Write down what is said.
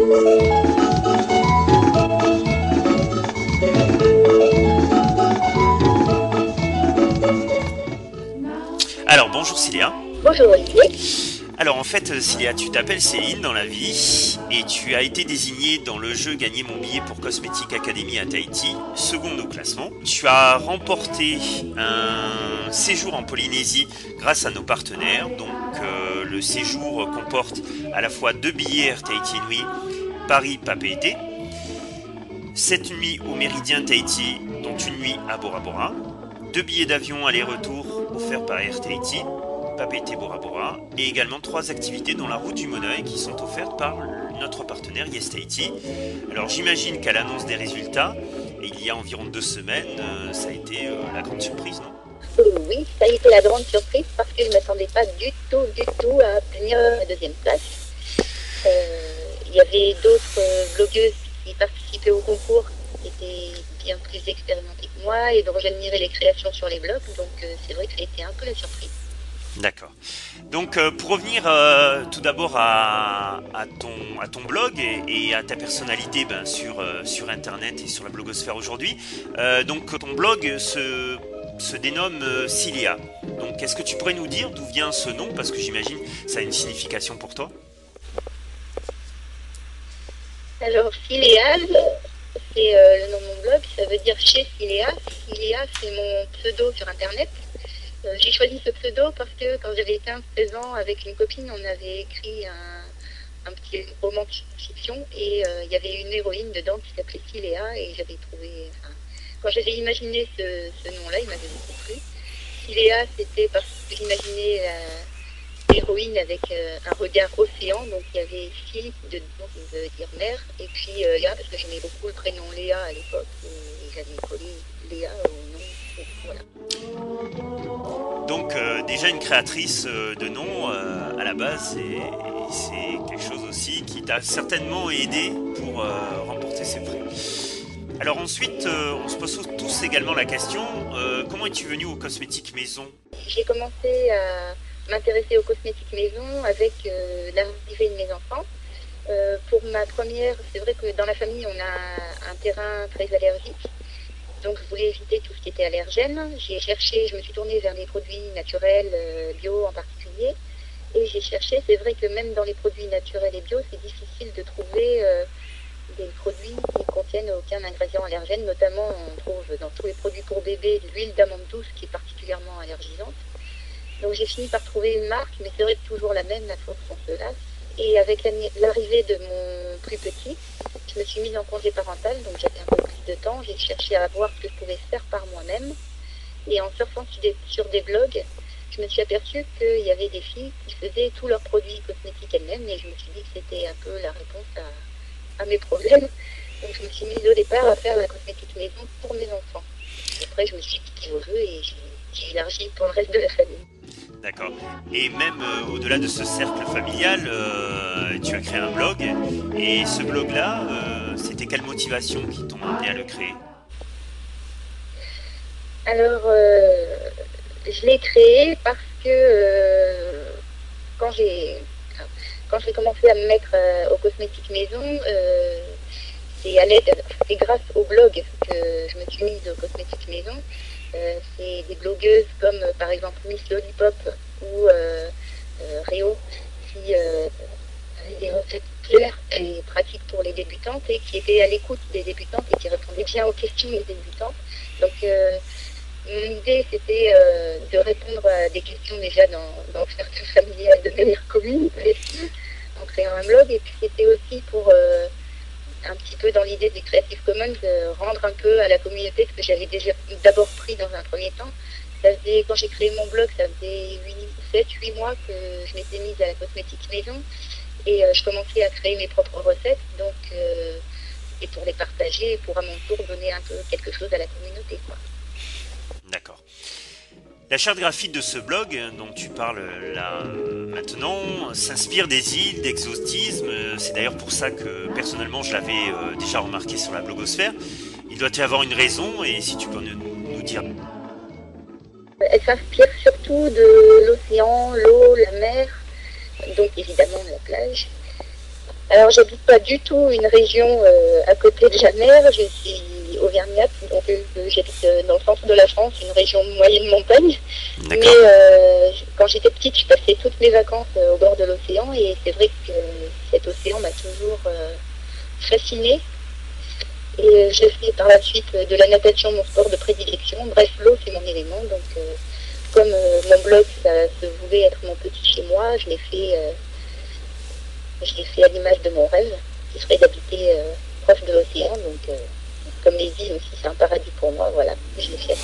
Alors bonjour Cilia. Bonjour Olivier. Alors en fait Cilia, tu t'appelles Céline dans la vie et tu as été désignée dans le jeu Gagner mon billet pour Cosmetic Academy à Tahiti, seconde au classement. Tu as remporté un séjour en Polynésie grâce à nos partenaires. Donc le séjour comporte à la fois 2 billets Air Tahiti Nui Paris-Papeete, 7 nuits au Méridien Tahiti dont une nuit à Bora Bora, 2 billets d'avion aller-retour offerts par Air Tahiti, Papeete Bora Bora, et également 3 activités dans la route du Moneuil qui sont offertes par notre partenaire Yes Tahiti. Alors j'imagine qu'à l'annonce des résultats, il y a environ 2 semaines, ça a été la grande surprise, non? Oui, ça a été la grande surprise parce que je ne m'attendais pas du tout à obtenir la deuxième place. Il y avait d'autres blogueuses qui participaient au concours qui étaient bien plus expérimentées que moi et dont j'admirais les créations sur les blogs, donc c'est vrai que ça a été un peu la surprise. D'accord. Donc pour revenir tout d'abord à ton blog et à ta personnalité sur Internet et sur la blogosphère aujourd'hui, donc ton blog se dénomme Cilia. Donc est-ce que tu pourrais nous dire d'où vient ce nom? Parce que j'imagine ça a une signification pour toi. Alors, Ciléal, c'est le nom de mon blog, ça veut dire chez Ciléa. Ciléa, c'est mon pseudo sur Internet. J'ai choisi ce pseudo parce que quand j'avais 15-16 ans, avec une copine, on avait écrit un petit roman de fiction et il y avait une héroïne dedans qui s'appelait Ciléa et j'avais trouvé... Enfin, quand j'avais imaginé ce nom-là, il m'avait beaucoup plu. Ciléa, c'était parce que j'imaginais l'héroïne avec un regard océan, donc il y avait Ci dedans qui veut dire mer, et puis Léa, parce que j'aimais beaucoup le prénom Léa à l'époque, et j'avais collé Léa au nom, et voilà. Donc déjà une créatrice de nom à la base, et c'est quelque chose aussi qui t'a certainement aidé pour remporter ces prix. Alors ensuite, on se pose tous également la question, comment es-tu venu aux cosmétiques maison? J'ai commencé à m'intéresser aux cosmétiques maison avec l'arrivée de mes enfants. Pour ma première, c'est vrai que dans la famille, on a un terrain très allergique. Donc je voulais éviter tout ce qui était allergène. J'ai cherché, je me suis tournée vers les produits naturels, bio en particulier. Et j'ai cherché, c'est vrai que même dans les produits naturels et bio, c'est difficile de trouver des produits qui contiennent aucun ingrédient allergène. Notamment, on trouve dans tous les produits pour bébé l'huile d'amande douce qui est particulièrement allergisante. Donc j'ai fini par trouver une marque, mais c'est vrai que toujours la même, la force on se lasse. Et avec l'arrivée de mon plus petit, je me suis mise en congé parental, donc j'avais un peu plus de temps. J'ai cherché à voir ce que je pouvais faire par moi-même. Et en surfant sur des blogs, je me suis aperçue qu'il y avait des filles qui faisaient tous leurs produits cosmétiques elles-mêmes. Et je me suis dit que c'était un peu la réponse à mes problèmes. Donc je me suis mise au départ à faire la cosmétique maison pour mes enfants. Et après, je me suis piquée au jeu et j'ai élargi pour le reste de la famille. D'accord. Et même au-delà de ce cercle familial, tu as créé un blog. Et ce blog-là, c'était quelle motivation qui t'ont amené à le créer? Alors, je l'ai créé parce que quand j'ai commencé à me mettre aux cosmétiques maison, c'est grâce au blog que je me suis mise aux cosmétiques maison. C'est des blogueuses comme par exemple Miss Lollipop ou Réo qui avaient des recettes claires et pratiques pour les débutantes et qui étaient à l'écoute des débutantes et qui répondaient bien aux questions des débutantes. Donc mon idée c'était de répondre à des questions déjà dans le cercle familial de manière commune en créant un blog, et puis c'était aussi pour un petit peu dans l'idée des Creative Commons, rendre un peu à la communauté ce que j'avais déjà d'abord pris dans un premier temps. Quand j'ai créé mon blog, ça faisait 7-8 mois que je m'étais mise à la cosmétique maison et je commençais à créer mes propres recettes, donc et pour les partager et pour à mon tour donner un peu quelque chose à la communauté, quoi. D'accord. La charte graphique de ce blog dont tu parles là maintenant s'inspire des îles d'exotisme. C'est d'ailleurs pour ça que personnellement je l'avais déjà remarqué sur la blogosphère. Il doit y avoir une raison, et si tu peux nous dire. Elle s'inspire surtout de l'océan, l'eau, la mer, donc évidemment la plage. Alors, j'habite pas du tout une région à côté de la mer. Je suis auvergnate, donc j'habite dans le centre de la France, une région de moyenne montagne. Mais D'accord. quand j'étais petite, je passais toutes mes vacances au bord de l'océan et c'est vrai que cet océan m'a toujours fascinée. Et je fais par la suite de la natation mon sport de prédilection. Bref, l'eau, c'est mon élément. Donc, comme mon blog, ça se voulait être mon petit chez moi, je l'ai fait à l'image de mon rêve, qui serait d'habiter proche de l'océan. Donc, comme les îles aussi, c'est un paradis pour moi. Voilà, je l'ai fait à